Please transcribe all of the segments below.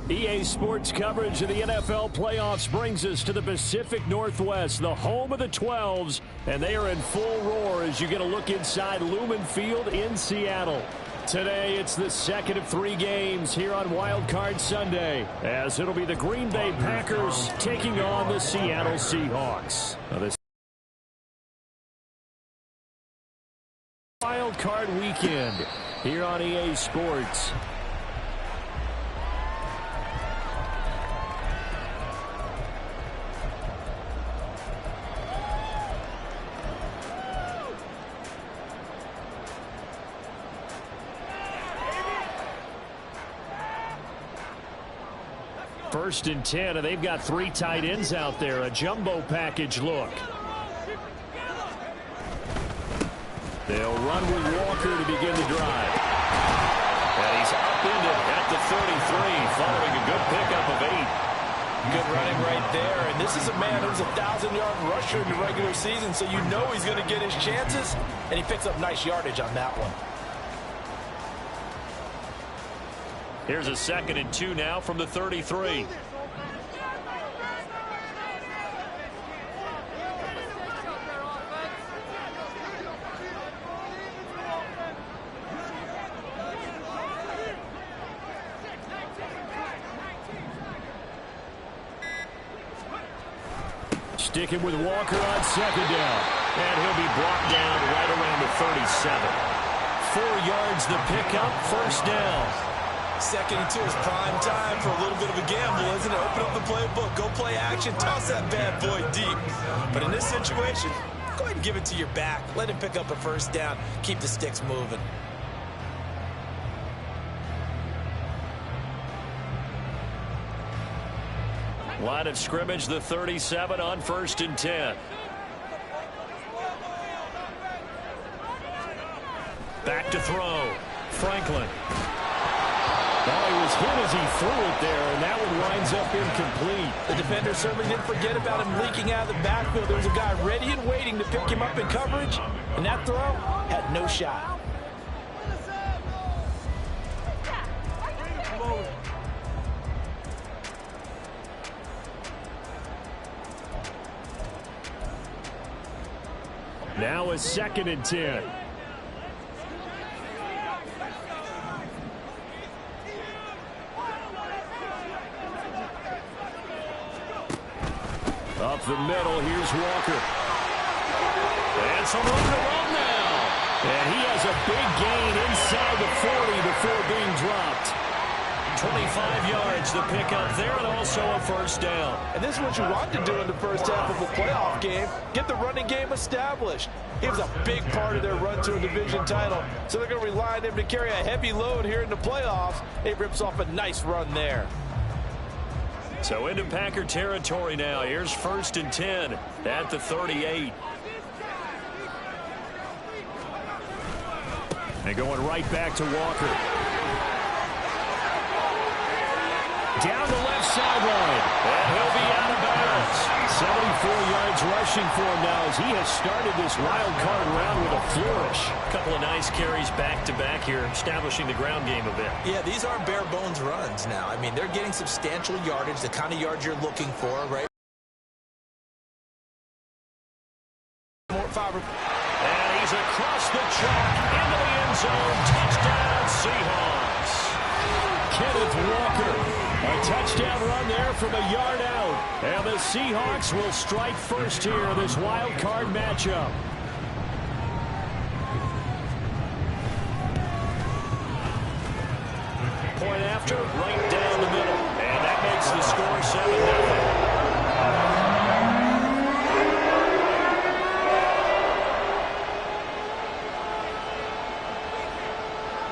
EA Sports coverage of the NFL playoffs brings us to the Pacific Northwest, the home of the 12s, and they are in full roar as you get a look inside Lumen Field in Seattle. Today, it's the second of 3 games here on Wildcard Sunday, as it'll be the Green Bay Packers taking on the Seattle Seahawks. Now, this Wildcard weekend here on EA Sports. First and 10, and they've got 3 tight ends out there. A jumbo package look. They'll run with Walker to begin the drive. And he's upended at the 33 following a good pickup of 8. Good running right there. And this is a man who's a 1,000-yard rusher in the regular season, so you know he's going to get his chances, and he picks up nice yardage on that one. Here's a 2nd and 2 now from the 33. Sticking with Walker on 2nd down. And he'll be brought down right around the 37. 4 yards the pickup, 1st down. 2nd and 2 is prime time for a little bit of a gamble, isn't it? Open up the playbook, go play action, toss that bad boy deep. But in this situation, go ahead and give it to your back. Let him pick up a 1st down. Keep the sticks moving. Line of scrimmage, the 37 on 1st and 10. Back to throw. Franklin. Well, he was hit as he threw it there, and that one winds up incomplete. The defender certainly didn't forget about him leaking out of the backfield. There was a guy ready and waiting to pick him up in coverage, and that throw had no shot. Now a 2nd and 10. Up the middle, here's Walker. And some room to run now. And he has a big gain inside the 40 before being dropped. 25 yards the pickup there, and also a 1st down. And this is what you want to do in the first half of a playoff game. Get the running game established. He was a big part of their run to a division title, so they're going to rely on him to carry a heavy load here in the playoffs. He rips off a nice run there. So into Packer territory now. Here's 1st and 10 at the 38. And going right back to Walker. Down the left sideline. And he'll be out of bounds. 74 yards rushing for him now as he has started this wild card round with a flourish. A couple of nice carries back-to-back here, establishing the ground game a bit. Yeah, these aren't bare-bones runs now. I mean, they're getting substantial yardage, the kind of yards you're looking for, right? And he's across the chalk into the end zone. Touchdown, Seahawks. Kenneth Walker. A touchdown run there from a yard out. And the Seahawks will strike first here in this wild card matchup. Point after, right down the middle. And that makes the score 7-0.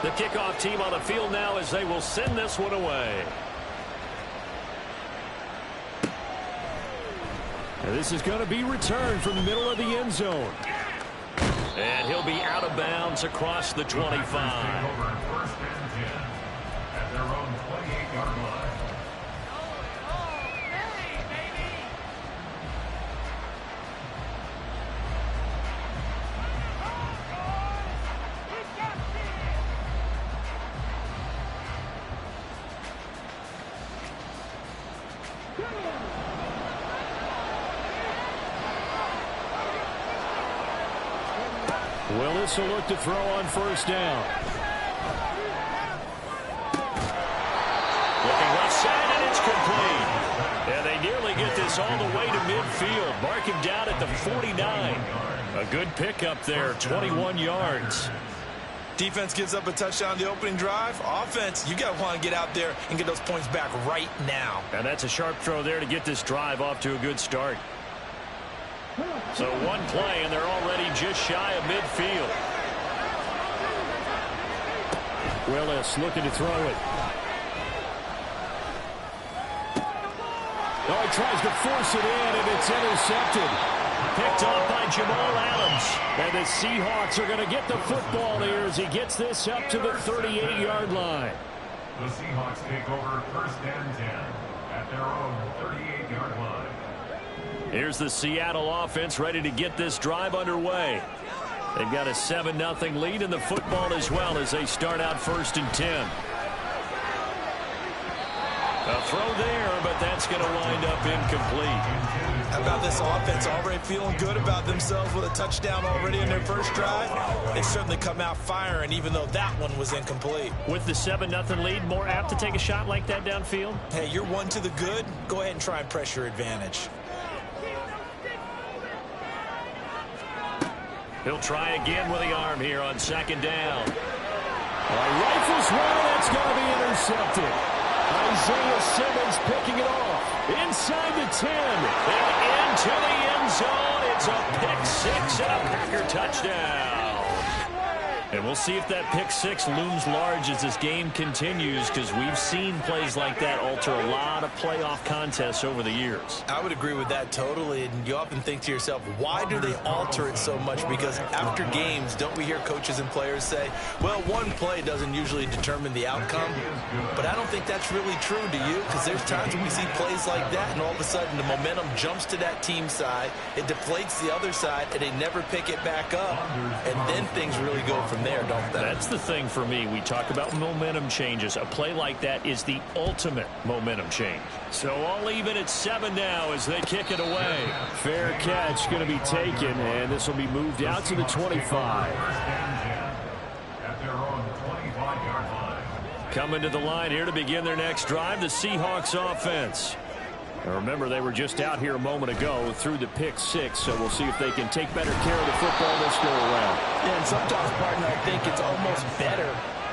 The kickoff team on the field now as they will send this one away. And this is going to be returned from the middle of the end zone. And he'll be out of bounds across the 25. First and 10 at their own 28-yard line. Willis will look to throw on first down. Looking left side, and it's complete. And they nearly get this all the way to midfield. Marking down at the 49. A good pickup there, 21 yards. Defense gives up a touchdown on the opening drive. Offense, you got to want to get out there and get those points back right now. And that's a sharp throw there to get this drive off to a good start. So one play, and they're already just shy of midfield. Willis looking to throw it. Oh, he tries to force it in, and it's intercepted. Picked off by Jamal Adams. And the Seahawks are going to get the football here as he gets this up to the 38-yard line. The Seahawks take over first and 10 at their own 38-yard line. Here's the Seattle offense ready to get this drive underway. They've got a 7-0 lead in the football as well as they start out first and 10. A throw there, but that's going to wind up incomplete. How about this offense already feeling good about themselves with a touchdown already in their first drive? They certainly come out firing, even though that one was incomplete. With the 7-0 lead, more apt to take a shot like that downfield? Hey, you're one to the good. Go ahead and try and press your advantage. He'll try again with the arm here on second down. Rifles one, that's going to be intercepted. Isaiah Simmons picking it off. Inside the 10. And into the end zone. It's a pick six and a Packer touchdown. And we'll see if that pick six looms large as this game continues, because we've seen plays like that alter a lot of playoff contests over the years. I would agree with that totally. And you often think to yourself, why do they alter it so much? Because after games, don't we hear coaches and players say, well, one play doesn't usually determine the outcome. But I don't think that's really true, do you? Because there's times when we see plays like that, and all of a sudden the momentum jumps to that team side. It deflates the other side, and they never pick it back up. And then things really go from there, don't they? That's the thing for me. We talk about momentum changes. A play like that is the ultimate momentum change. So all even at 7 now as they kick it away. Fair catch going to be taken, and this will be moved out to the 25. At their own 25-yard line. Coming to the line here to begin their next drive, the Seahawks offense. Now remember, they were just out here a moment ago through the pick six, so we'll see if they can take better care of the football this go around. Yeah, and sometimes, partner, I think it's almost better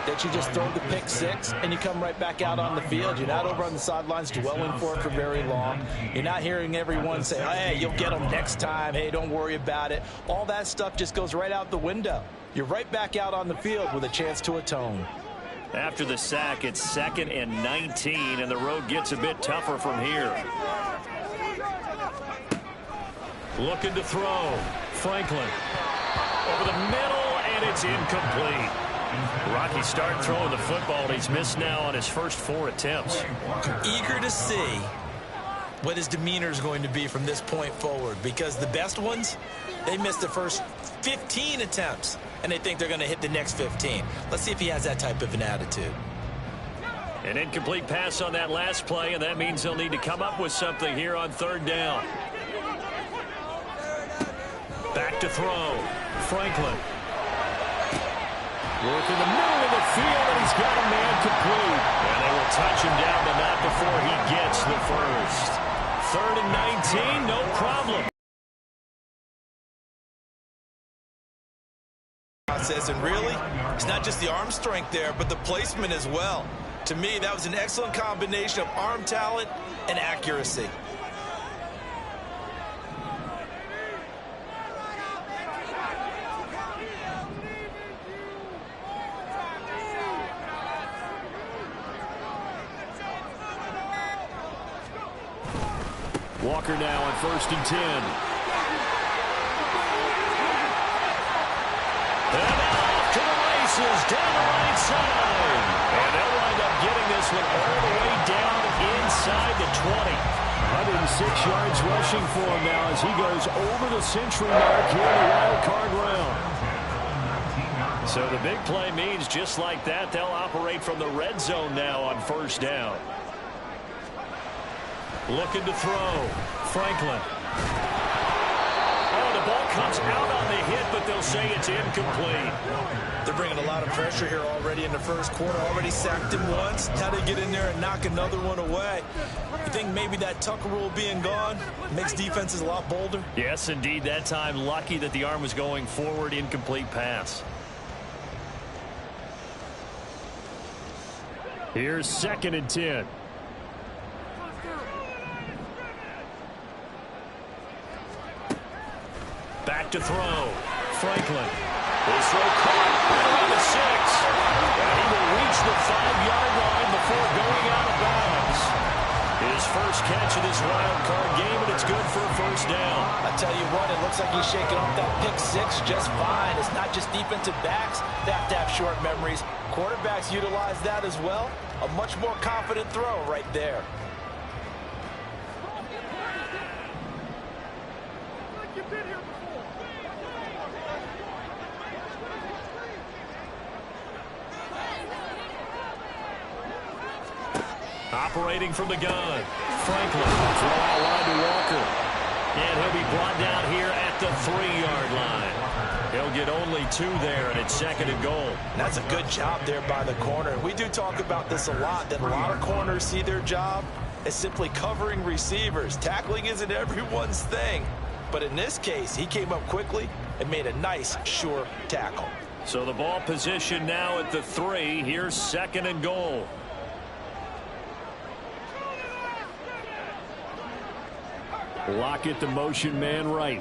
that you just throw the pick six and you come right back out on the field. You're not over on the sidelines dwelling for it for very long. You're not hearing everyone say, hey, you'll get them next time. Hey, don't worry about it. All that stuff just goes right out the window. You're right back out on the field with a chance to atone. After the sack, it's 2nd and 19, and the road gets a bit tougher from here. Looking to throw. Franklin. Over the middle, and it's incomplete. Rocky start throwing the football, and he's missed now on his first 4 attempts. Eager to see what his demeanor is going to be from this point forward, because the best ones, they missed the first 15 attempts, and they think they're going to hit the next 15. Let's see if he has that type of an attitude. An incomplete pass on that last play, and that means they'll need to come up with something here on 3rd down. Back to throw. Franklin. Work in the middle of the field, and he's got a man complete. And they will touch him down, but not before he gets the first. 3rd and 19, no problem. And really, it's not just the arm strength there, but the placement as well. To me, that was an excellent combination of arm talent and accuracy. Walker now on 1st and 10. And off to the races down the right side. And they'll wind up getting this one all the way down inside the 20. 106 yards rushing for him now as he goes over the century mark here in the wild card round. So the big play means just like that, they'll operate from the red zone now on 1st down. Looking to throw. Franklin. Oh, the ball comes out on the hit, but they'll say it's incomplete. They're bringing a lot of pressure here already in the first quarter. Already sacked him once. Now they get in there and knock another one away. You think maybe that Tucker rule being gone makes defenses a lot bolder? Yes, indeed. That time, lucky that the arm was going forward. Incomplete pass. Here's 2nd and 10. Back to throw. Franklin. His throw caught right around the 6. And he will reach the 5-yard line before going out of bounds. His first catch of this wild card game, and it's good for a first down. I tell you what, it looks like he's shaking off that pick 6 just fine. It's not just defensive backs that have to have short memories. Quarterbacks utilize that as well. A much more confident throw right there. Operating from the gun. Franklin. Throw out wide to Walker. And he'll be brought down here at the 3-yard line. He'll get only 2 there, and it's 2nd and goal. That's a good job there by the corner. We do talk about this a lot, that a lot of corners see their job as simply covering receivers. Tackling isn't everyone's thing. But in this case, he came up quickly and made a nice, sure tackle. So the ball position now at the 3. Here's 2nd and goal. Lockett, the motion man right.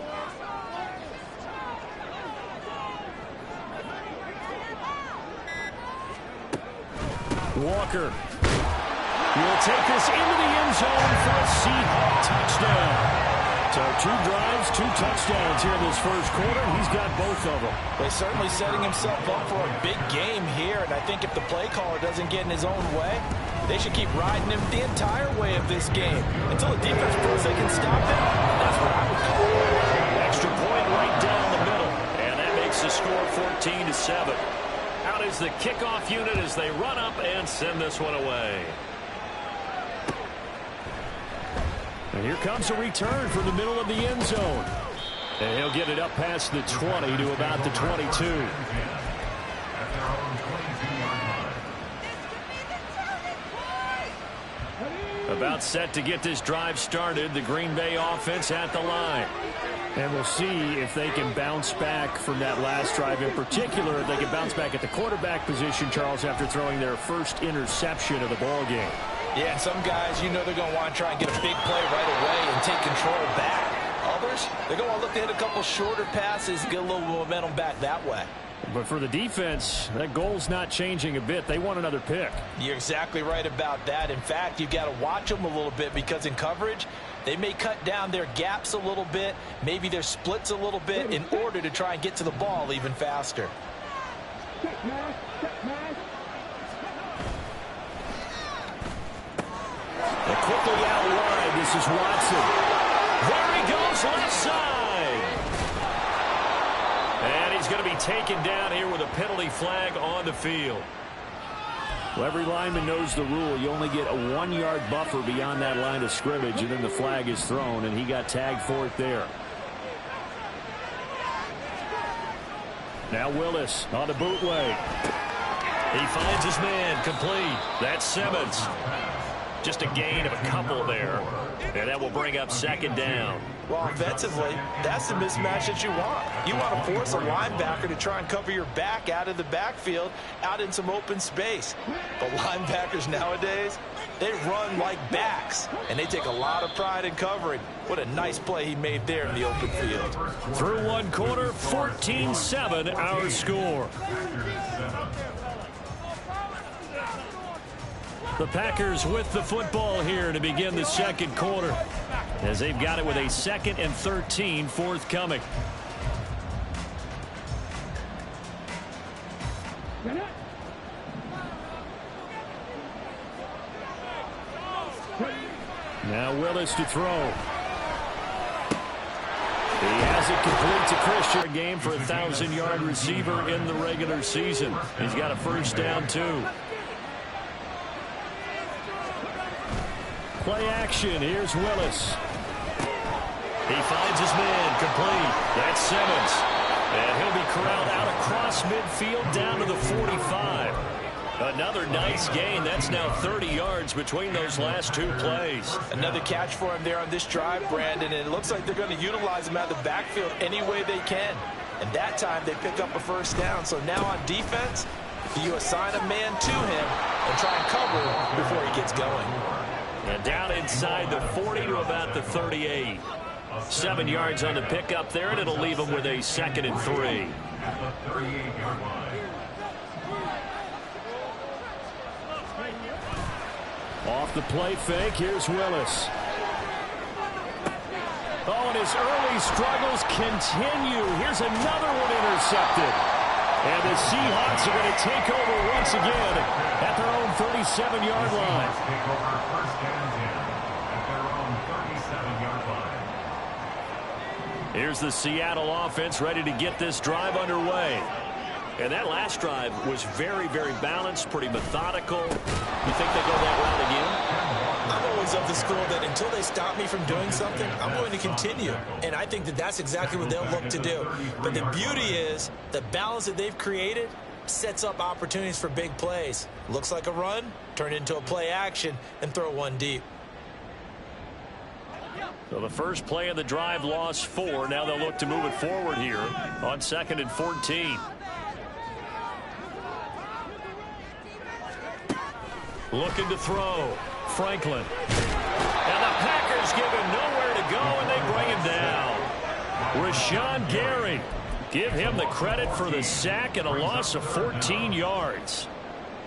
Walker will take this into the end zone for a Seahawk touchdown. So 2 drives, 2 touchdowns here in this first quarter. He's got both of them. They're certainly setting himself up for a big game here. And I think if the play caller doesn't get in his own way, they should keep riding him the entire way of this game until the defense proves they can stop him. That's what I would call it. Extra point right down the middle. And that makes the score 14-7. Out is the kickoff unit as they run up and send this one away. And here comes a return from the middle of the end zone. And he'll get it up past the 20 to about the 22. About set to get this drive started. The Green Bay offense at the line. And we'll see if they can bounce back from that last drive. In particular, if they can bounce back at the quarterback position, Charles, after throwing their first interception of the ball game. Yeah, and some guys, you know they're going to want to try and get a big play right away and take control back. Others, they're going to want to look to hit a couple shorter passes, get a little momentum back that way. But for the defense, that goal's not changing a bit. They want another pick. You're exactly right about that. In fact, you've got to watch them a little bit because in coverage, they may cut down their gaps a little bit, maybe their splits a little bit in order to try and get to the ball even faster. And quickly out wide, this is Watson. There he goes, left side. And he's going to be taken down here with a penalty flag on the field. Well, every lineman knows the rule. You only get a 1-yard buffer beyond that line of scrimmage, and then the flag is thrown, and he got tagged for it there. Now Willis on the bootleg. He finds his man, complete. That's Simmons. Just a gain of a couple there. And that will bring up 2nd down. Well, offensively, that's the mismatch that you want. You want to force a linebacker to try and cover your back out of the backfield, out in some open space. But linebackers nowadays, they run like backs, and they take a lot of pride in covering. What a nice play he made there in the open field. Through one quarter, 14-7 our score. The Packers with the football here to begin the second quarter, as they've got it with a 2nd and 13 forthcoming. Now Willis to throw. He has it complete to Christian. A game for a 1,000-yard receiver in the regular season. He's got a first down, too. Play action. Here's Willis. He finds his man, complete. That's Simmons. And he'll be corralled out across midfield down to the 45. Another nice gain. That's now 30 yards between those last two plays. Another catch for him there on this drive, Brandon, and it looks like they're going to utilize him out of the backfield any way they can. And that time they pick up a first down. So now on defense, you assign a man to him and try and cover before he gets going. And down inside the 40 to about the 38. 7 yards on the pickup there, and it'll leave him with a 2nd and 3. At the 38-yard line. Off the play fake, here's Willis. Oh, and his early struggles continue. Here's another one intercepted. And the Seahawks are going to take over once again at their own 37-yard line. Take over first and 10 at their own 37-yard line. Here's the Seattle offense ready to get this drive underway. And that last drive was very, very balanced, pretty methodical. You think they go that route again? I'm always of the school that until they stop me from doing something, I'm going to continue. And I think that that's exactly what they'll look to do. But the beauty is the balance that they've created sets up opportunities for big plays. Looks like a run, turn into a play action, and throw one deep. So the first play of the drive lost 4. Now they'll look to move it forward here on 2nd and 14. Looking to throw. Franklin. And the Packers give him nowhere to go, and they bring him down. Rashawn Gary. Give him the credit for the sack and a loss of 14 yards.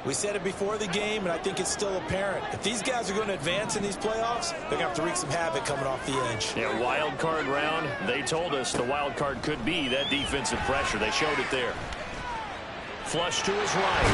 We said it before the game, and I think it's still apparent. If these guys are going to advance in these playoffs, they're going to have to wreak some havoc coming off the edge. Yeah, wild card round. They told us the wild card could be that defensive pressure. They showed it there. Flush to his right.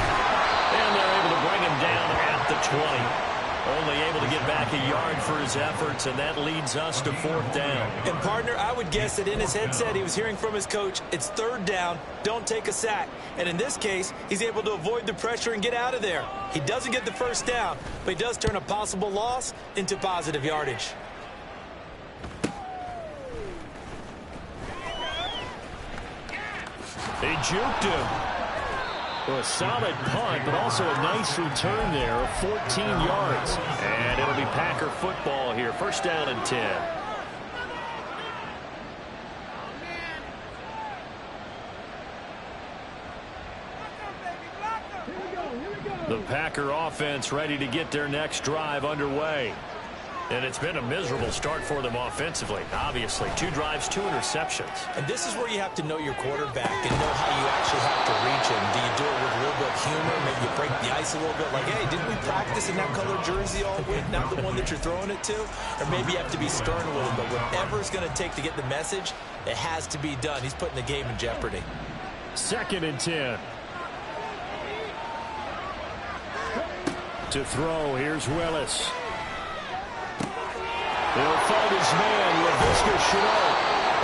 And they're able to bring him down at the 20. Only able to get back a yard for his efforts, and that leads us to 4th down. And, partner, I would guess that in his headset he was hearing from his coach, it's 3rd down, don't take a sack. And in this case, he's able to avoid the pressure and get out of there. He doesn't get the first down, but he does turn a possible loss into positive yardage. They juked him. Well, a solid punt, but also a nice return there of 14 yards. And it'll be Packer football here. 1st down and 10. The Packer offense ready to get their next drive underway. And it's been a miserable start for them offensively. Obviously, 2 drives, 2 interceptions. And this is where you have to know your quarterback and know how you actually have to reach him. Do you do it with a little bit of humor? Maybe you break the ice a little bit like, hey, didn't we practice in that color jersey all week? Not the one that you're throwing it to? Or maybe you have to be stern a little bit. Whatever it's going to take to get the message, it has to be done. He's putting the game in jeopardy. 2nd and 10. To throw, here's Willis. He'll find his man, LaVisca Chenault.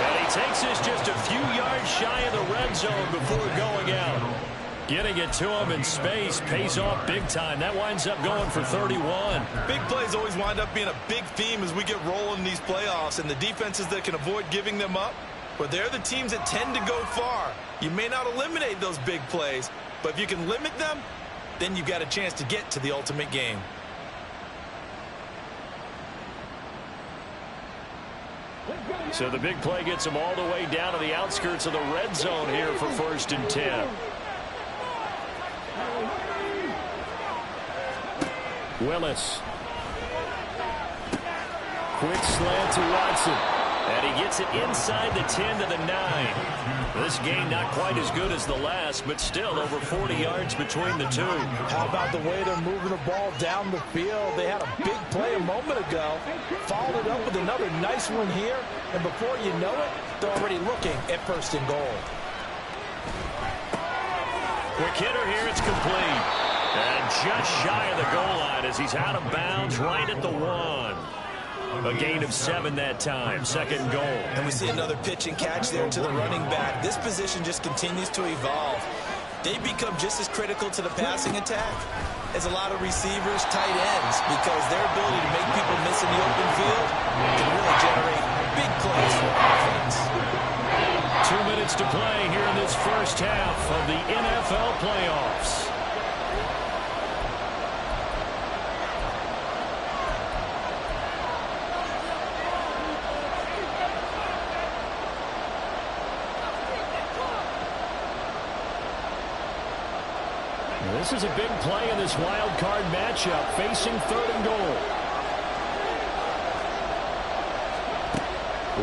And he takes this just a few yards shy of the red zone before going out. Getting it to him in space pays off big time. That winds up going for 31. Big plays always wind up being a big theme as we get rolling in these playoffs, and the defenses that can avoid giving them up, but they're the teams that tend to go far. You may not eliminate those big plays, but if you can limit them, then you've got a chance to get to the ultimate game. So the big play gets them all the way down to the outskirts of the red zone here for 1st and 10. Willis. Quick slant to Watson. And he gets it inside the 10 to the 9. This game not quite as good as the last, but still over 40 yards between the two. How about the way they're moving the ball down the field? They had a big play a moment ago, followed it up with another nice one here, and before you know it, they're already looking at 1st and goal. Quick hitter here, it's complete. And just shy of the goal line as he's out of bounds right at the 1. A gain of 7 that time. 2nd goal. And we see another pitch and catch there to the running back. This position just continues to evolve. They become just as critical to the passing attack is a lot of receivers, tight ends, because their ability to make people miss in the open field can really generate big plays for offense. 2 minutes to play here in this first half of the NFL playoffs. This is a big play in this wild card matchup, facing 3rd and goal.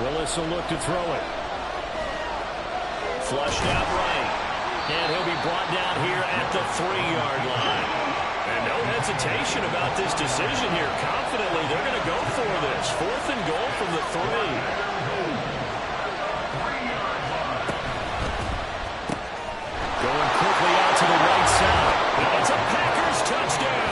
Willis will look to throw it. Flushed out right. And he'll be brought down here at the 3-yard line. And no hesitation about this decision here. Confidently, they're going to go for this. 4th and goal from the 3. Going quickly out to the right side. It's a Packers touchdown.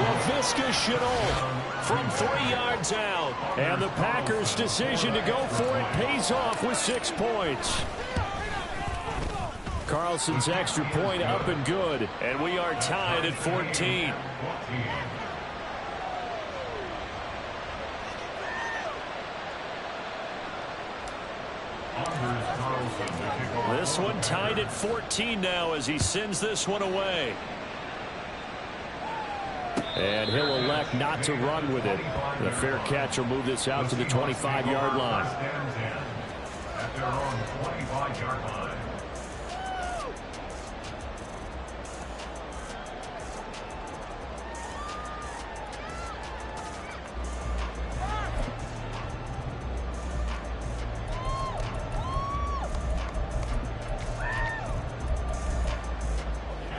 LaVisca Chenault from 3 yards out. And the Packers' decision to go for it pays off with 6 points. Carlson's extra point up and good. And we are tied at 14. This one tied at 14 now as he sends this one away. And he'll elect not to run with it. The fair catch will move this out to the 25-yard line. At their own 25-yard line.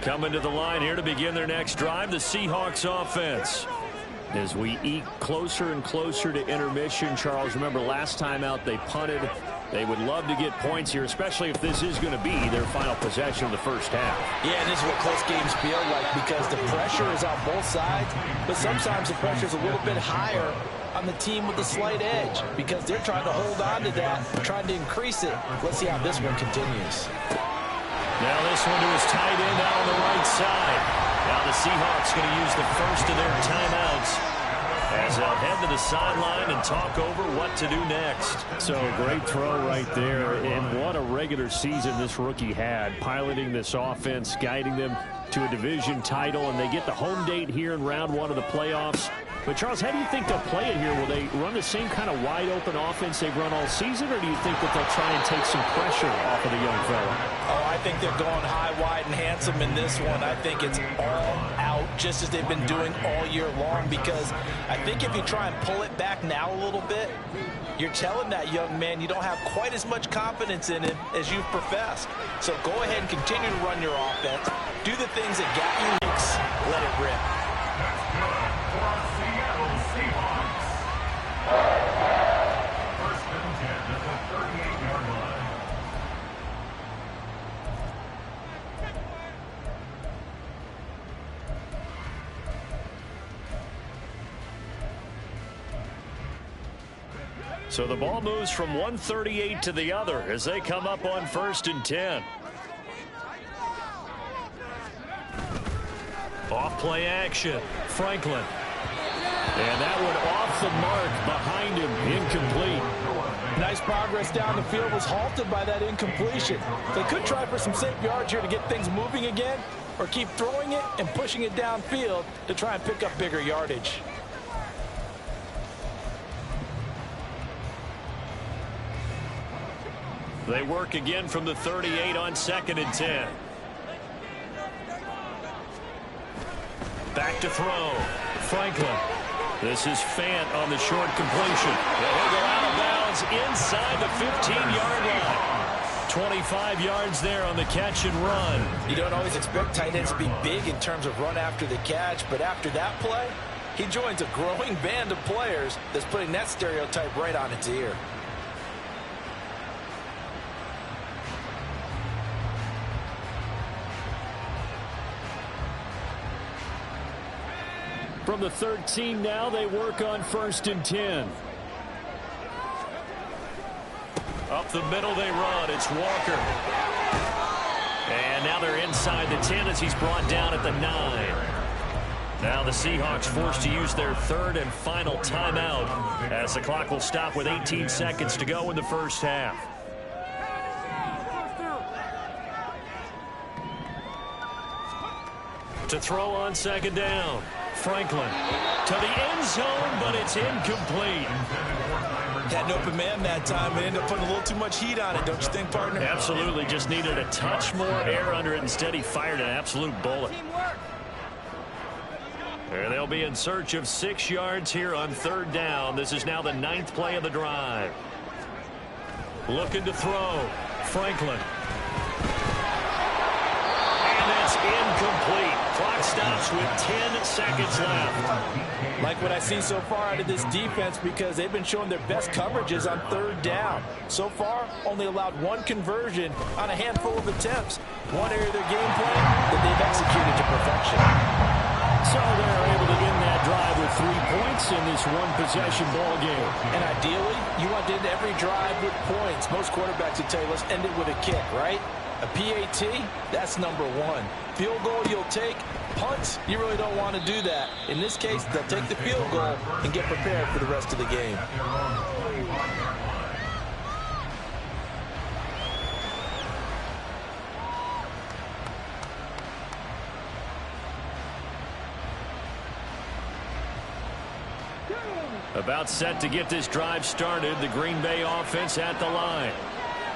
Coming to the line here to begin their next drive, the Seahawks offense. As we eke closer and closer to intermission, Charles, remember last time out they punted. They would love to get points here, especially if this is going to be their final possession of the first half. Yeah, and this is what close games feel like because the pressure is on both sides, but sometimes the pressure is a little bit higher on the team with the slight edge because they're trying to hold on to that, trying to increase it. Let's see how this one continues. Now this one to his tight end out on the right side. Now the Seahawks going to use the first of their timeouts as they'll head to the sideline and talk over what to do next. So great throw right there, and what a regular season this rookie had, piloting this offense, guiding them to a division title, and they get the home date here in round 1 of the playoffs. But, Charles, how do you think they'll play it here? Will they run the same kind of wide-open offense they've run all season, or do you think that they'll try and take some pressure off of the young fella? Oh, I think they're going high, wide, and handsome in this one. I think it's all out, just as they've been doing all year long, because I think if you try and pull it back now a little bit, you're telling that young man you don't have quite as much confidence in him as you've professed. So go ahead and continue to run your offense. Do the things that got you weeks. Let it rip. That's good for our Seattle Seahawks. First and 10 at the 38-yard line. So the ball moves from 138 to the other as they come up on 1st and 10. Off play action. Franklin. And that one off the mark behind him. Incomplete. Nice progress down the field, was halted by that incompletion. They could try for some safe yards here to get things moving again, or keep throwing it and pushing it downfield to try and pick up bigger yardage. They work again from the 38 on 2nd and 10. Back to throw. Franklin. This is Fant on the short completion. He'll go out of bounds inside the 15-yard line. 25 yards there on the catch and run. You don't always expect tight ends to be big in terms of run after the catch, but after that play, he joins a growing band of players that's putting that stereotype right on its ear. From the 13 now, they work on 1st and 10. Up the middle they run. It's Walker. And And now they're inside the 10 as he's brought down at the 9. Now the Seahawks forced to use their third and final timeout as the clock will stop with 18 seconds to go in the first half. To throw on second down. Franklin to the end zone, but it's incomplete. Had an open man that time, but ended up putting a little too much heat on it, don't you think, partner? Absolutely. Just needed a touch more air under it. Instead, he fired an absolute bullet. And they'll be in search of 6 yards here on third down. This is now the 9th play of the drive. Looking to throw. Franklin. And that's incomplete. Clock stops with 10 seconds left. Like what I see so far out of this defense, because they've been showing their best coverages on third down. So far, only allowed 1 conversion on a handful of attempts. One area of their game plan that they've executed to perfection. So they're able to end that drive with 3 points in this one-possession ball game. And ideally, you want to end every drive with points. Most quarterbacks would tell you, let's end it with a kick, right? A PAT, that's number 1. Field goal you'll take. Punts, you really don't want to do that. In this case, they'll take the field goal and get prepared for the rest of the game. About set to get this drive started. The Green Bay offense at the line.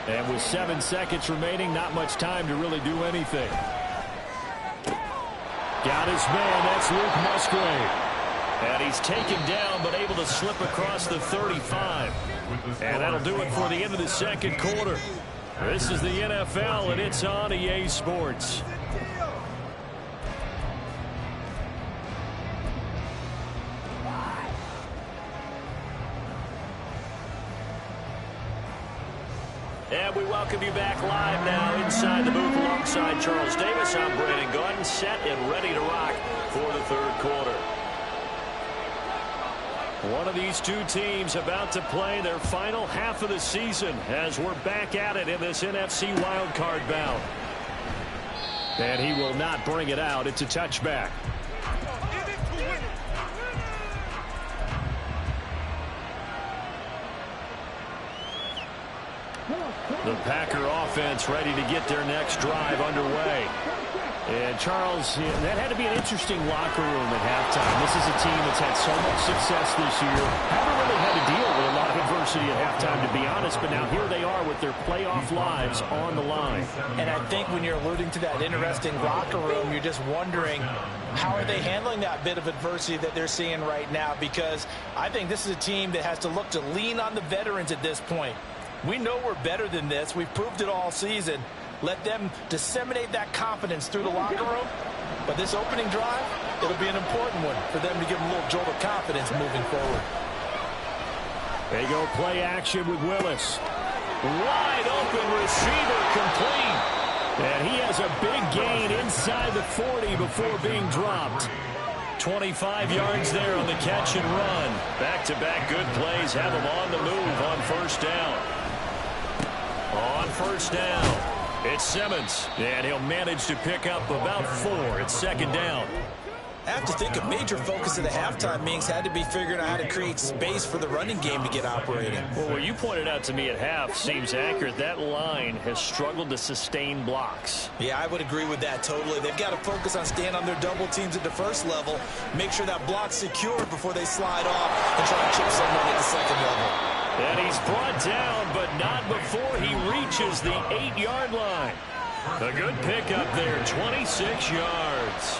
And with 7 seconds remaining, not much time to really do anything. Got his man. That's Luke Musgrave. And he's taken down, but able to slip across the 35. And that'll do it for the end of the second quarter. This is the NFL, and it's on EA Sports. And we welcome you back live now inside the booth alongside Charles Davis. I'm Brandon Gordon, set and ready to rock for the third quarter. One of these two teams about to play their final half of the season as we're back at it in this NFC Wildcard bout. And he will not bring it out. It's a touchback. The Packer offense ready to get their next drive underway. And Charles, that had to be an interesting locker room at halftime. This is a team that's had so much success this year. Haven't really had to deal with a lot of adversity at halftime, to be honest. But now here they are with their playoff lives on the line. And I think when you're alluding to that interesting locker room, you're just wondering, how are they handling that bit of adversity that they're seeing right now? Because I think this is a team that has to look to lean on the veterans at this point. We know we're better than this. We've proved it all season. Let them disseminate that confidence through the locker room. But this opening drive, it'll be an important one for them to give them a little jolt of confidence moving forward. They go play action with Willis. Wide open receiver complete. And he has a big gain inside the 40 before being dropped. 25 yards there on the catch and run. Back-to-back good plays have him on the move on first down. On first down, it's Simmons, and he'll manage to pick up about 4. It's second down. I have to think a major focus of the halftime meetings had to be figuring out how to create space for the running game to get operating. Well, what you pointed out to me at half seems accurate. That line has struggled to sustain blocks. Yeah, I would agree with that totally. They've got to focus on staying on their double teams at the first level, make sure that block's secure before they slide off and try and chip someone at the second level. And he's brought down, but not before he reaches the 8-yard line. A good pickup there, 26 yards.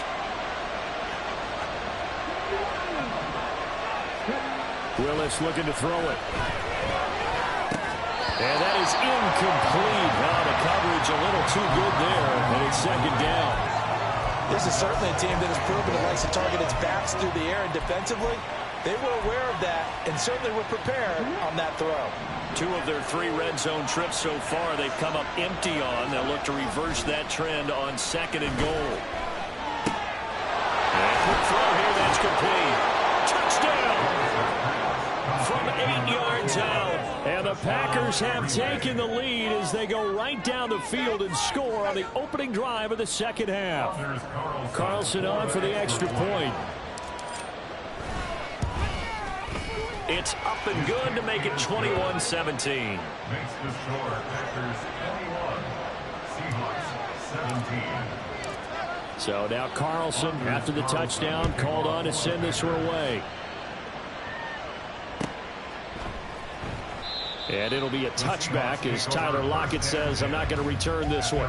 Willis looking to throw it. And that is incomplete. Now the coverage a little too good there, and it's second down. This is certainly a team that has proven it likes to target its backs through the air, and defensively, they were aware of that and certainly were prepared on that throw. 2 of their 3 red zone trips so far they've come up empty on. They'll look to reverse that trend on second and goal. And quick throw here, that's complete. Touchdown! From 8 yards out. And And the Packers have taken the lead as they go right down the field and score on the opening drive of the second half. Carlson on for the extra point. It's up and good to make it 21-17. Makes the score Packers 21, Seahawks 17. So now Carlson, after the touchdown, called on to send this one away. And it'll be a touchback as Tyler Lockett says, I'm not going to return this one.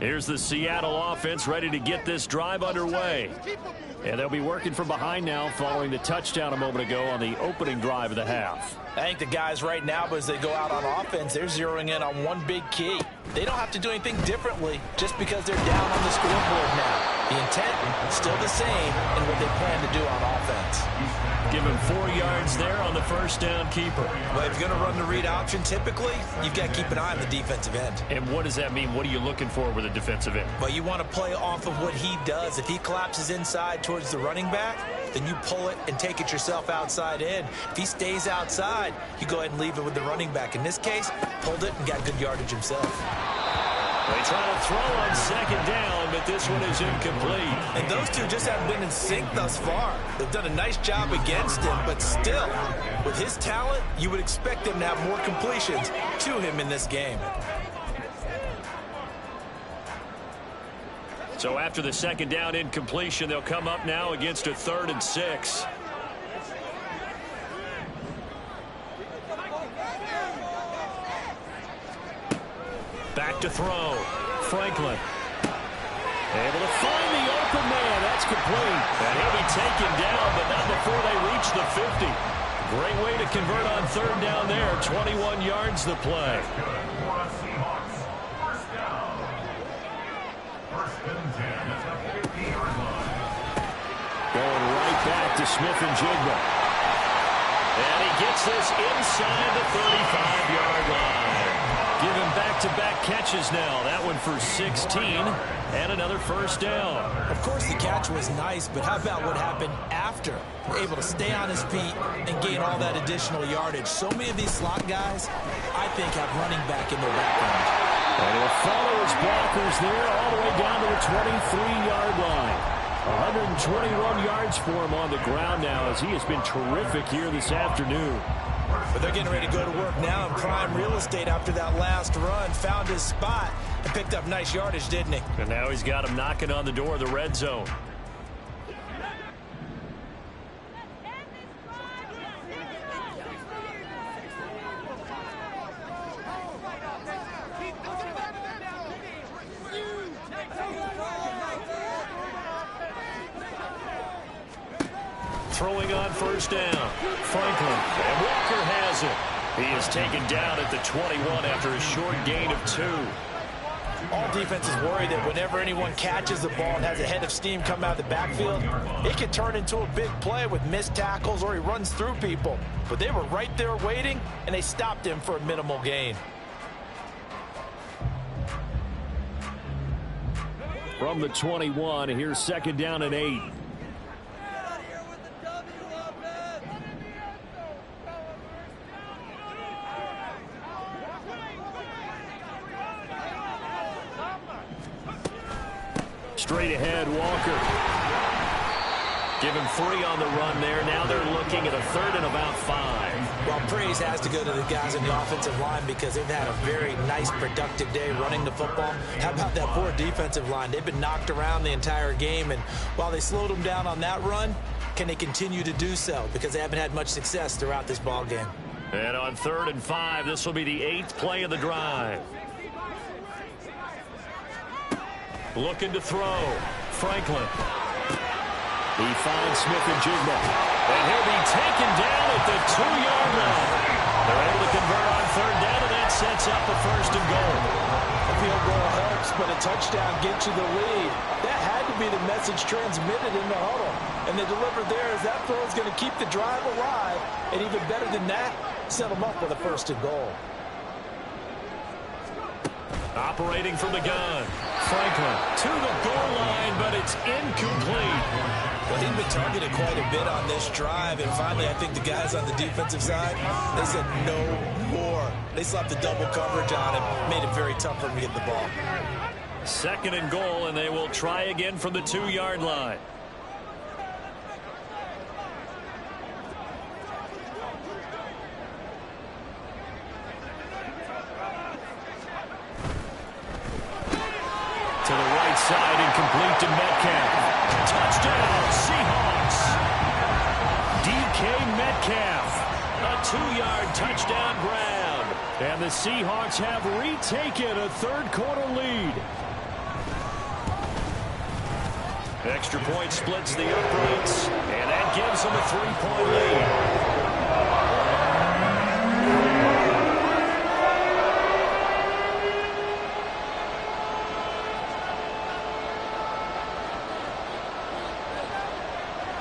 Here's the Seattle offense ready to get this drive underway. And they'll be working from behind now following the touchdown a moment ago on the opening drive of the half. I think the guys right now, as they go out on offense, they're zeroing in on one big key. They don't have to do anything differently just because they're down on the scoreboard now. The intent still the same in what they plan to do on offense. Give him 4 yards there on the first down keeper. Well, if you're going to run the read option, typically, you've got to keep an eye on the defensive end. And what does that mean? What are you looking for with a defensive end? Well, you want to play off of what he does. If he collapses inside towards the running back, then you pull it and take it yourself outside in. If he stays outside, you go ahead and leave it with the running back. In this case, pulled it and got good yardage himself. They try to throw on second down, but this one is incomplete. And those two just haven't been in sync thus far. They've done a nice job against him, but still, with his talent, you would expect them to have more completions to him in this game. So after the second down incompletion, they'll come up now against a 3rd and 6. Back to throw. Franklin. Able to find the open man. That's complete. And he'll be taken down, but not before they reach the 50. Great way to convert on 3rd down there. 21 yards the play. Going right back to Smith and Jigba. And he gets this inside the 35-yard line. Give him back-to-back catches now. That one for 16 and another first down. Of course, the catch was nice, but how about what happened after? Able to stay on his feet and gain all that additional yardage. So many of these slot guys, I think, have running back in their background. And he'll follow his blockers there all the way down to the 23-yard line. 121 yards for him on the ground now as he has been terrific here this afternoon. But they're getting ready to go to work now in prime real estate after that last run. Found his spot and picked up nice yardage, didn't he? And now he's got him knocking on the door of the red zone. Throwing on first down. Franklin. And Walker has it. He is taken down at the 21 after a short gain of 2. All defenses worry that whenever anyone catches the ball and has a head of steam come out of the backfield, it can turn into a big play with missed tackles or he runs through people. But they were right there waiting, and they stopped him for a minimal gain. From the 21, here's 2nd down and 8. Straight ahead, Walker. Give him 3 on the run there. Now they're looking at a 3rd and about 5. Well, praise has to go to the guys in the offensive line because they've had a very nice, productive day running the football. How about that poor defensive line? They've been knocked around the entire game, and while they slowed them down on that run, can they continue to do so? Because they haven't had much success throughout this ball game. And on 3rd and 5, this will be the 8th play of the drive. Looking to throw. Franklin. He finds Smith and Jigba. And he'll be taken down at the 2-yard line. They're able to convert on 3rd down, and that sets up a 1st and goal. A field goal helps, but a touchdown gets you the lead. That had to be the message transmitted in the huddle. And they delivered there as that throw is going to keep the drive alive. And even better than that, set them up with a 1st and goal. Operating from the gun. Franklin to the goal line, but it's incomplete. Well, he'd been targeted quite a bit on this drive, and finally I think the guys on the defensive side, they said no more. They slapped the double coverage on him, made it very tough for him to get the ball. 2nd and goal, and they will try again from the 2-yard line. To the right side, incomplete to Metcalf. Touchdown, Seahawks. DK Metcalf. A 2-yard touchdown grab. And the Seahawks have retaken a 3rd-quarter lead. Extra point splits the uprights, and that gives them a 3-point lead.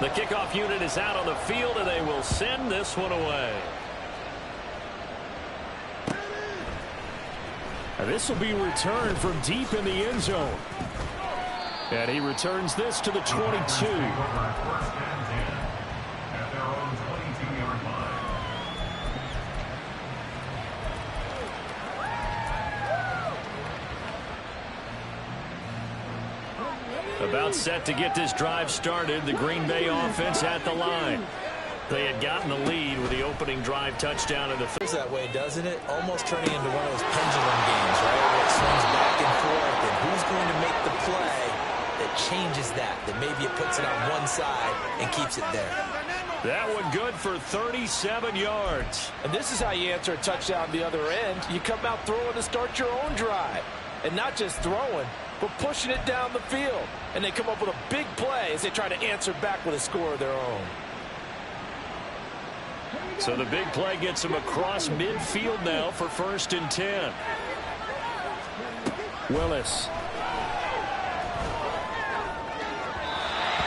The kickoff unit is out on the field, and they will send this one away. And this will be returned from deep in the end zone. And he returns this to the 22. About set to get this drive started. The Green Bay offense at the line. They had gotten the lead with the opening drive touchdown in the It's that way, doesn't it? Almost turning into one of those pendulum games, right? Where it swings back and forth, and who's going to make the play that changes that maybe it puts it on one side and keeps it there. That one good for 37 yards. And this is how you answer a touchdown the other end. You come out throwing to start your own drive. And not just throwing, but pushing it down the field. And they come up with a big play as they try to answer back with a score of their own. So the big play gets him across midfield now for 1st and 10. Willis.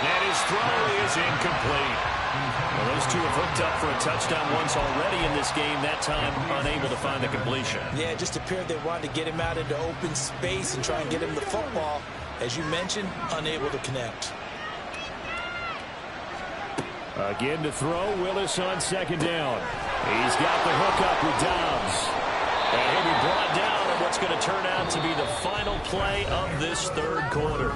And his throw is incomplete. Well, those two have hooked up for a touchdown once already in this game, that time unable to find the completion. Yeah, it just appeared they wanted to get him out into open space and try and get him the football. As you mentioned, unable to connect. Again to throw, Willis on 2nd down. He's got the hook up with Dobbs. And he'll be brought down on what's going to turn out to be the final play of this 3rd quarter.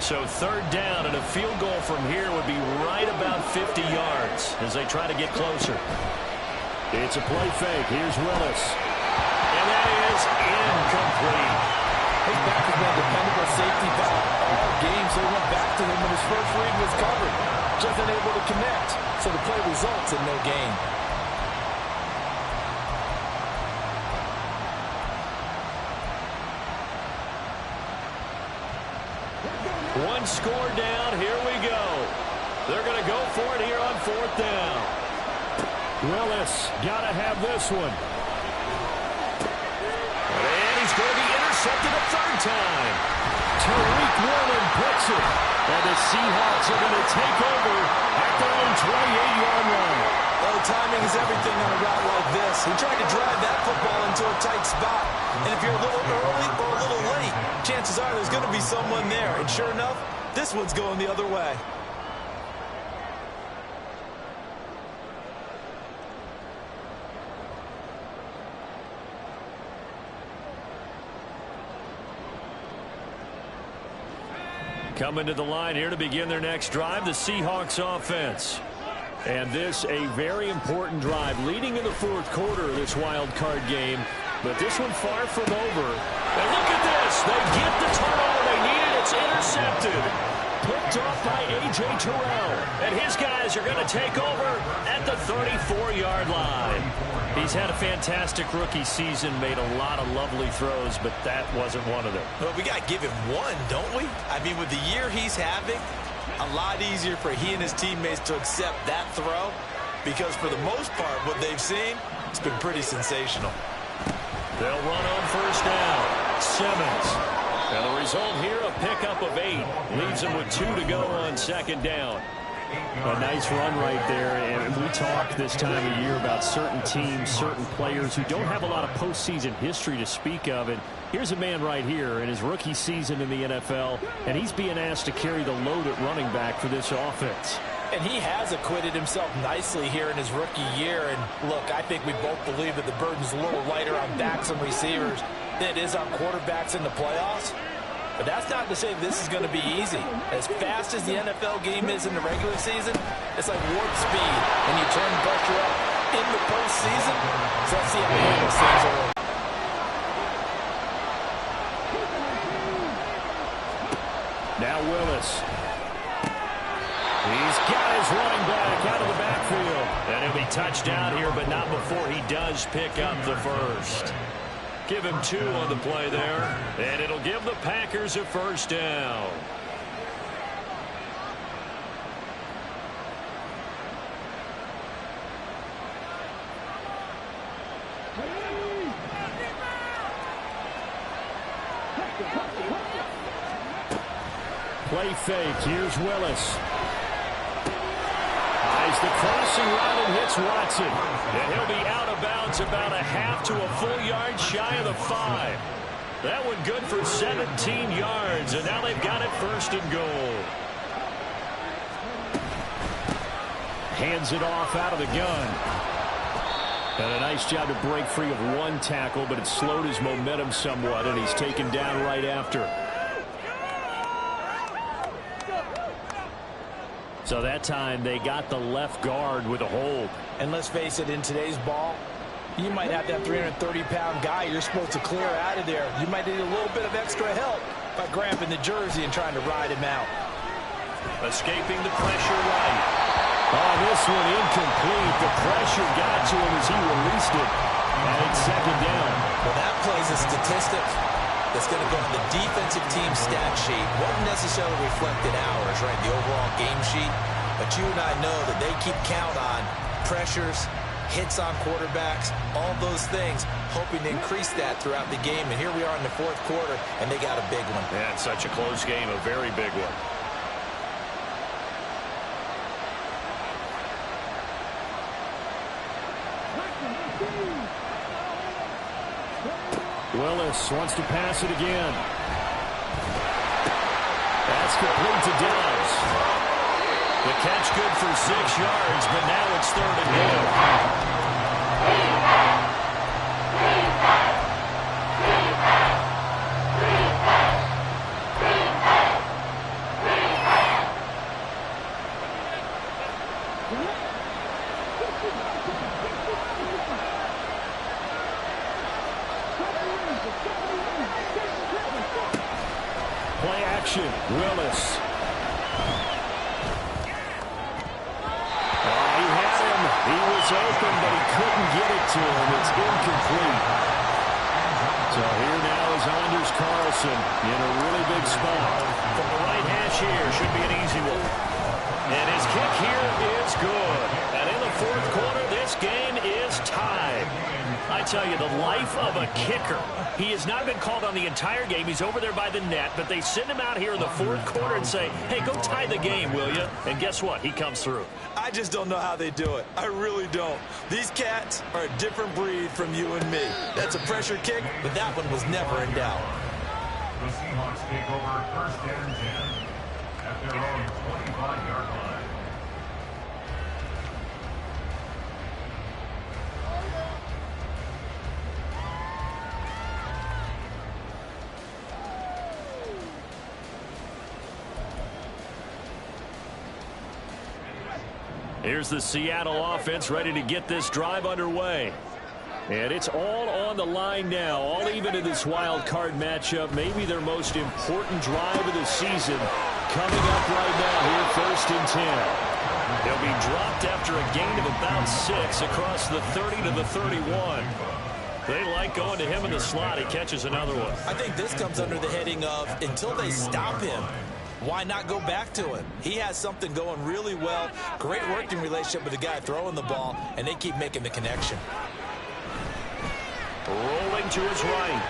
So 3rd down, and a field goal from here would be right about 50 yards as they try to get closer. It's a play fake. Here's Willis. And that is incomplete. His back has been a dependable safety valve all game, so he went back to him when his first read was covered. Just unable to connect, so the play results in no gain. One score down. Here we go. They're going to go for it here on 4th down. Willis got to have this one. And he's going to be intercepted a 3rd time. Tariq Woolen picks it. And the Seahawks are going to take over at their own 28-yard line. Well, timing is everything on a route like this. He tried to drive that football into a tight spot. And if you're a little early or a little late, chances are there's going to be someone there. And sure enough, this one's going the other way. Coming to the line here to begin their next drive, the Seahawks offense. And this a very important drive leading in the 4th quarter of this wild card game. But this one far from over. And look at this. They get the turnover they needed. It's intercepted. Picked off by A.J. Terrell. And his guys are going to take over at the 34-yard line. He's had a fantastic rookie season, made a lot of lovely throws, but that wasn't one of them. Well, we got to give him one, don't we? I mean, with the year he's having, a lot easier for he and his teammates to accept that throw, because for the most part, what they've seen, it's been pretty sensational. They'll run on 1st down. Simmons. And the result here, a pickup of 8. Leaves them with 2 to go on 2nd down. A nice run right there, and we talk this time of year about certain teams, certain players who don't have a lot of postseason history to speak of. And here's a man right here in his rookie season in the NFL, and he's being asked to carry the load at running back for this offense. And he has acquitted himself nicely here in his rookie year. And look, I think we both believe that the burden's a little lighter on backs and receivers than it is on quarterbacks in the playoffs. But that's not to say this is going to be easy. As fast as the NFL game is in the regular season, it's like warp speed, and you turn pressure up in the postseason. So let's see how he handles things early. Now Willis. He's got his running back out of the backfield. And he'll be touchdown here, but not before he does pick up the first. Give him 2 on the play there, and it'll give the Packers a first down. Play fake. Here's Willis. Eyes the crossing route and hits Watson. And he'll be out of bounds about a half to a full yard shy of the 5. That one good for 17 yards, and now they've got it first and goal. Hands it off out of the gun. And a nice job to break free of one tackle, but it slowed his momentum somewhat, and he's taken down right after. So that time they got the left guard with a hold. And let's face it, in today's ball, you might have that 330-pound guy you're supposed to clear out of there. You might need a little bit of extra help by grabbing the jersey and trying to ride him out. Escaping the pressure right. Oh, this one incomplete. The pressure got to him as he released it. And it's second down. Well, that plays a statistic that's going to go on the defensive team stat sheet. Won't necessarily reflect in ours, right, the overall game sheet. But you and I know that they keep count on pressures, hits on quarterbacks, all those things, hoping to increase that throughout the game. And here we are in the 4th quarter, and they got a big one. Yeah, it's such a close game, a very big one. Willis wants to pass it again. That's complete to Dobbs. The catch good for 6 yards, but now it's 3rd and goal. Play action, Willis. He had him. He was open, but he couldn't get it to him. It's incomplete. So here now is Anders Carlson in a really big spot. From the right hash here, should be an easy one. And his kick here is good. And in the 4th quarter, this game is tied. I tell you, the life of a kicker. He has not been called on the entire game. He's over there by the net, but they send him out here in the 4th quarter and say, hey, go tie the game, will you? And guess what? He comes through. I just don't know how they do it. I really don't. These cats are a different breed from you and me. That's a pressure kick, but that one was never in doubt. The Seahawks take over 1st and 10 at their own 25-yard line. Here's the Seattle offense ready to get this drive underway. And it's all on the line now, all even in this wild card matchup. Maybe their most important drive of the season coming up right now here, 1st and 10. They'll be dropped after a gain of about 6 across the 30 to the 31. They like going to him in the slot. He catches another one. I think this comes under the heading of until they stop him, why not go back to him? He has something going really well. Great working relationship with the guy throwing the ball, and they keep making the connection. Rolling to his right.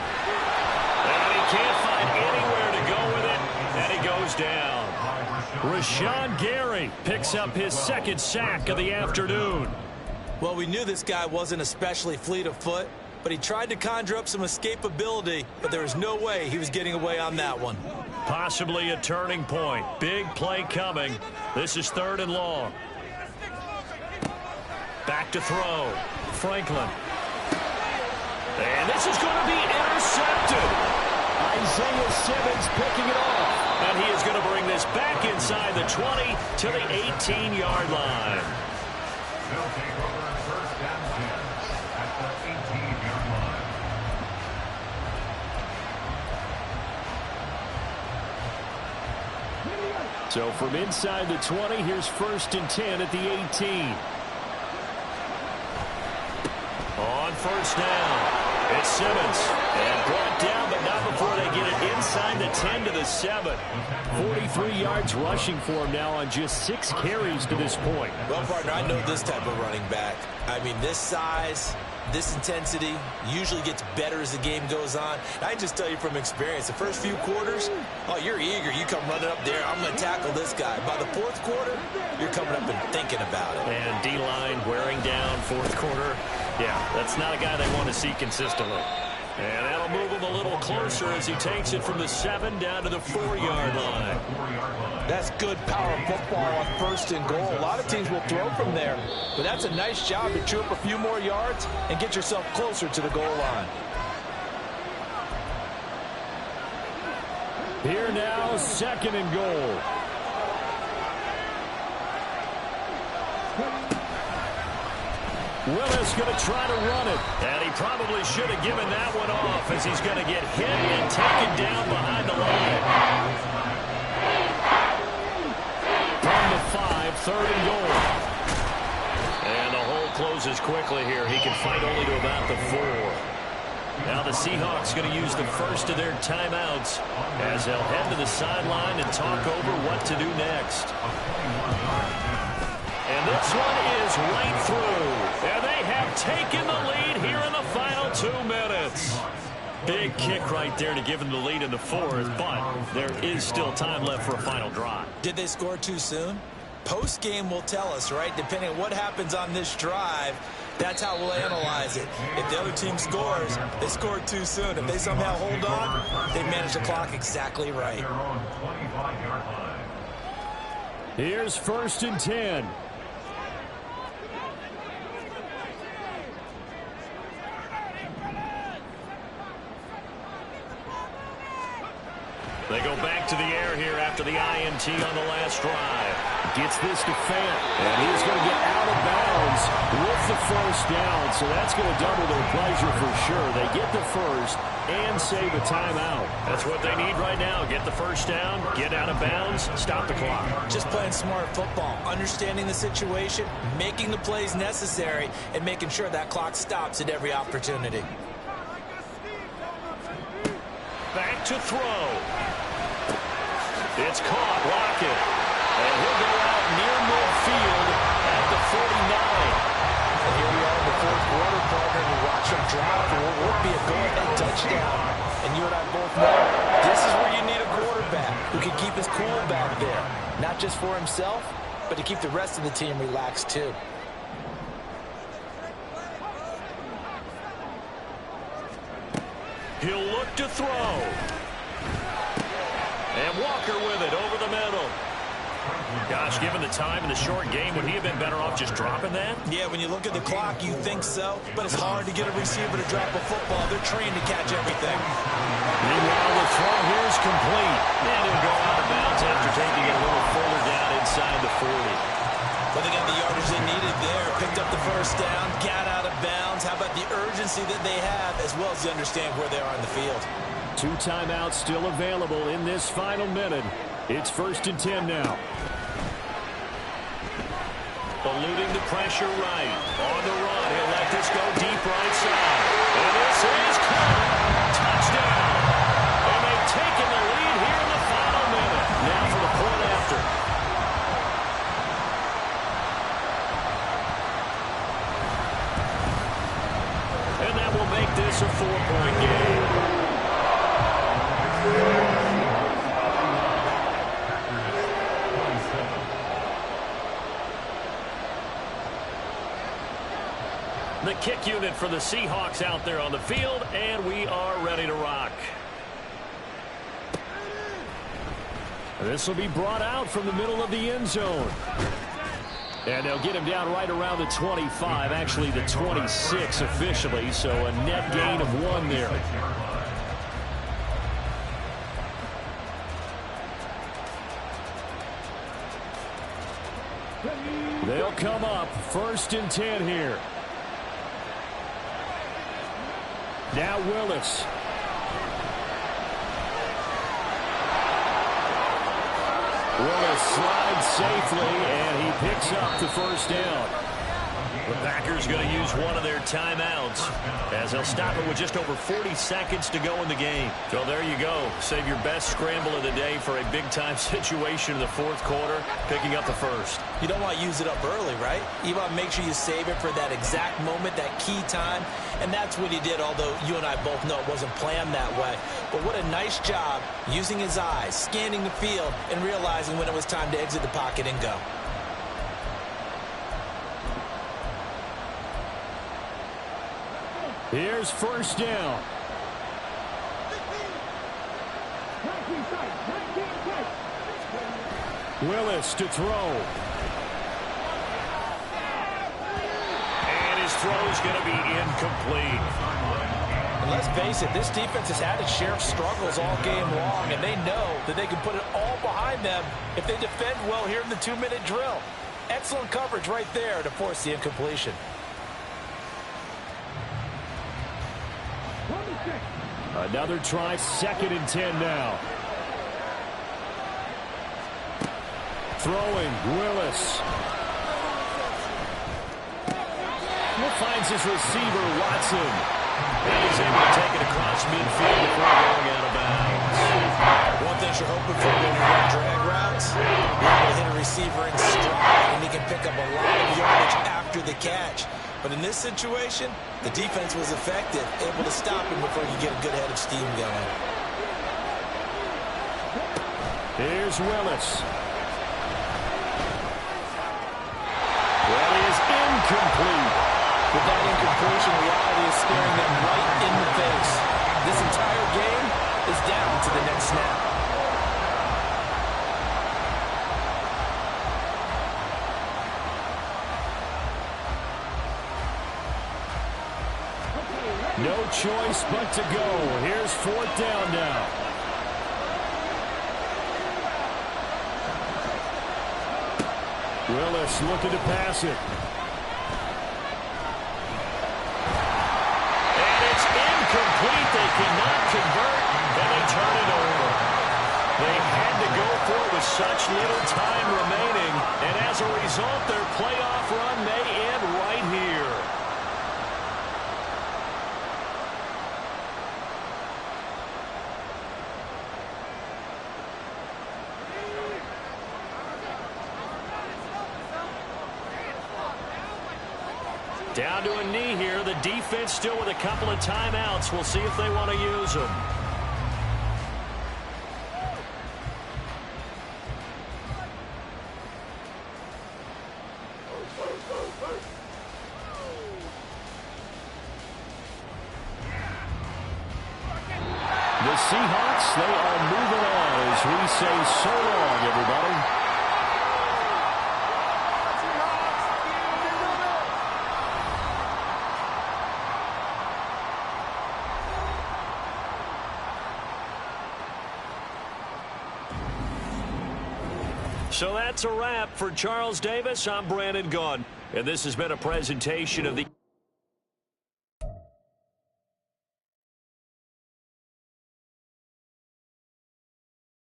And he can't find anywhere to go with it, and he goes down. Rashawn Gary picks up his second sack of the afternoon. Well, we knew this guy wasn't especially fleet of foot, but he tried to conjure up some escapability, but there was no way he was getting away on that one. Possibly a turning point. Big play coming. This is 3rd and long. Back to throw. Franklin. And this is going to be intercepted. Isaiah Simmons picking it off. And he is going to bring this back inside the 20 to the 18-yard line. They'll take over 1st and 10 at the 18-yard line. So from inside the 20, here's 1st and 10 at the 18. On 1st down. It's Simmons, and brought down, but not before they get it inside the 10 to the 7. 43 yards rushing for him now on just 6 carries to this point. Well, partner, I know this type of running back. I mean, this size, this intensity usually gets better as the game goes on. And I just tell you from experience, the first few quarters, oh, you're eager. You come running up there. I'm going to tackle this guy. By the 4th quarter, you're coming up and thinking about it. And D-line wearing down 4th quarter. Yeah, that's not a guy they want to see consistently. And that'll move him a little closer as he takes it from the 7 down to the 4-yard line. That's good power football on 1st and goal. A lot of teams will throw from there, but that's a nice job to chew up a few more yards and get yourself closer to the goal line. Here now, 2nd and goal. Willis going to try to run it. And he probably should have given that one off as he's going to get hit and taken down behind the line. From the 5, 3rd and goal. And the hole closes quickly here. He can fight only to about the 4. Now the Seahawks going to use the first of their timeouts as they'll head to the sideline and talk over what to do next. And this one is right through. And they have taken the lead here in the final 2 minutes. Big kick right there to give them the lead in the 4th, but there is still time left for a final drive. Did they score too soon? Post-game will tell us, right? Depending on what happens on this drive, that's how we'll analyze it. If the other team scores, they scored too soon. If they somehow hold on, they manage the clock exactly right. Here's 1st and 10. They go back to the air here after the INT on the last drive. Gets this to Fant, and he's going to get out of bounds with the 1st down, so that's going to double their pleasure for sure. They get the 1st and save a timeout. That's what they need right now. Get the 1st down, get out of bounds, stop the clock. Just playing smart football, understanding the situation, making the plays necessary, and making sure that clock stops at every opportunity. Back to throw. It's caught. Lockett. And he'll go out near midfield at the 49. And here we are in the 4th quarter, partner, and we watch him drop. It won't be a go-ahead touchdown. And you and I both know this is where you need a quarterback who can keep his cool back there. Not just for himself, but to keep the rest of the team relaxed too. He'll look to throw. And Walker with it over the middle. Gosh, given the time in the short game, would he have been better off just dropping that? Yeah, when you look at the clock, you think so. But it's hard to get a receiver to drop a football. They're trained to catch everything. Meanwhile, the throw here is complete. And he'll go out of bounds after taking it a little further down inside the 40. But they got the yardage they needed there. Picked up the 1st down, got out of bounds. How about the urgency that they have, as well as they understand where they are in the field. 2 timeouts still available in this final minute. It's 1st and 10 now. Eluding the pressure right. On the run. He'll let this go deep right side. And this is caught. Touchdown. And they've taken the lead here in the final minute. Now for the point after. And that will make this a 4-point game. The kick unit for the Seahawks out there on the field, and we are ready to rock. This will be brought out from the middle of the end zone. And they'll get him down right around the 25, actually the 26 officially, so a net gain of 1 there. They'll come up 1st and 10 here. Now Willis. Willis slides safely, and he picks up the 1st down. The Packers going to use one of their timeouts as they'll stop it with just over 40 seconds to go in the game. So there you go. Save your best scramble of the day for a big-time situation in the 4th quarter, picking up the 1st. You don't want to use it up early, right? You want to make sure you save it for that exact moment, that key time, and that's what he did, although you and I both know it wasn't planned that way. But what a nice job using his eyes, scanning the field, and realizing when it was time to exit the pocket and go. Here's 1st down. Willis to throw. And his throw's going to be incomplete. And let's face it, this defense has had its share of struggles all game long, and they know that they can put it all behind them if they defend well here in the 2-minute drill. Excellent coverage right there to force the incompletion. Another try, 2nd and 10 now. Throwing, Willis. Finds his receiver, Watson. And he's able to take it across midfield before going out of bounds. One thing you're hoping for when you run drag routes, you're able to hit a receiver in stride, and he can pick up a lot of yardage after the catch. But in this situation, the defense was effective, able to stop him before you get a good head of steam going. Here's Willis. That is incomplete. With that incompletion, reality is staring them right in the face. This entire game is down to the next snap. No choice but to go. Here's 4th down now. Willis looking to pass it. And it's incomplete. They cannot convert, and they turn it over. They had to go for it with such little time remaining, and as a result, their playoff run may end right here. Down to a knee here. The defense still with a couple of timeouts. We'll see if they want to use them. The Seahawks, they are moving on as we say so long, everybody. So that's a wrap for Charles Davis. I'm Brandon Gaudin, and this has been a presentation of the